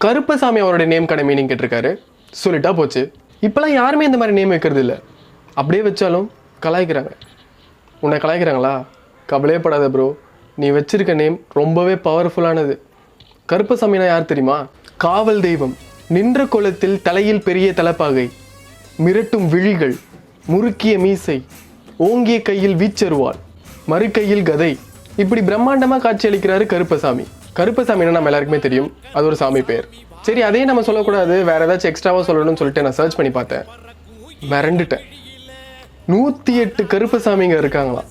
கருப்பசாமி அவருடைய நேம்கான மீனிங் கேட்டிருக்காரு, சொல்லிட்டா போச்சு. இப்போலாம் யாருமே இந்த மாதிரி நேம் வைக்கிறது இல்லை. அப்படியே வச்சாலும் கலாய்க்கிறாங்க. உன்னை கலாய்க்கிறாங்களா? கவலையப்படாத ப்ரோ, நீ வச்சிருக்க நேம் ரொம்பவே பவர்ஃபுல்லானது. கருப்பசாமினா யார் தெரியுமா? காவல் தெய்வம், நின்ற கோலத்தில் தலையில் பெரிய தலப்பாகை, மிரட்டும் விழிகள், முறுக்கிய மீசை, ஓங்கிய கையில் வீச்சருவாள், மறுக்கையில் கதை, இப்படி பிரம்மாண்டமாக காட்சி அளிக்கிறாரு கருப்பசாமி. கருப்பசாமின்னா நம்ம எல்லாருக்குமே தெரியும், அது ஒரு சாமி பேர். சரி, அதே நம்ம சொல்லக்கூடாது, வேற ஏதாச்சும் எக்ஸ்ட்ராவாக சொல்லணும்னு சொல்லிட்டு நான் சர்ச் பண்ணி பார்த்தேன். மிரண்டுட்டேன். 108 கருப்பசாமிங்க இருக்காங்களாம்.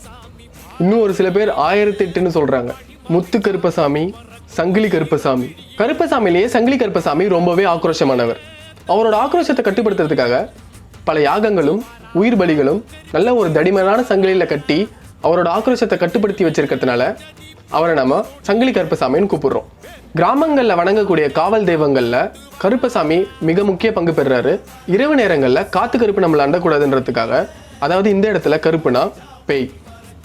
இன்னும் ஒரு சில பேர் 1008ன்னு சொல்றாங்க. முத்து கருப்பசாமி, சங்கிலி கருப்பசாமி. கருப்பசாமியிலேயே சங்கிலி கருப்பசாமி ரொம்பவே ஆக்ரோஷமானவர். அவரோட ஆக்ரோஷத்தை கட்டுப்படுத்துறதுக்காக பல யாகங்களும் உயிர் பலிகளும் நல்ல ஒரு தடிமனான சங்கிலியில் கட்டி அவரோட ஆக்ரோஷத்தை கட்டுப்படுத்தி வச்சிருக்கிறதுனால அவரை நம்ம சங்கிலி கருப்பசாமின்னு கூப்பிடுறோம். கிராமங்களில் வணங்கக்கூடிய காவல் தெய்வங்களில் கருப்பசாமி மிக முக்கிய பங்கு பெறுறாரு. இரவு நேரங்களில் காத்து கருப்பு நம்மளை அண்டக்கூடாதுன்றதுக்காக, அதாவது இந்த இடத்துல கருப்புனா பேய்,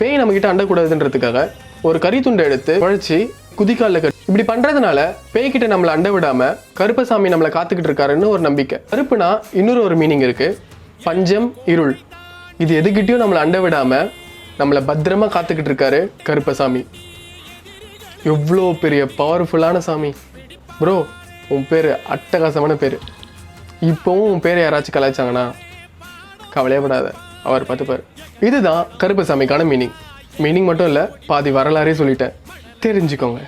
பேய் நம்மகிட்ட அண்டக்கூடாதுன்றதுக்காக ஒரு கரித்துண்டை எடுத்து உழைச்சி குதிக்காலில் கட்டி இப்படி பண்ணுறதுனால பேய்கிட்ட நம்மளை அண்ட விடாமல் கருப்பசாமி நம்மளை காத்துக்கிட்டு இருக்காருன்னு ஒரு நம்பிக்கை. கருப்புனா இன்னொரு ஒரு மீனிங் இருக்குது, பஞ்சம், இருள். இது எதுக்கிட்டையும் நம்மளை அண்ட விடாமல் நம்மளை பத்திரமா காத்துக்கிட்டு இருக்காரு கருப்பசாமி. எவ்வளோ பெரிய பவர்ஃபுல்லான சாமி ப்ரோ. உன் பேர் அட்டகாசமான பேர். இப்போவும் உன் பேரை யாராச்சும் கலாய்ச்சாங்கன்னா கவலையப்படாத, அவர் பார்த்துப்பார். இதுதான் கருப்பசாமிக்கான மீனிங். மீனிங் மட்டும் இல்லை, பாதி வரலாறே சொல்லிட்டேன், தெரிஞ்சுக்கோங்க.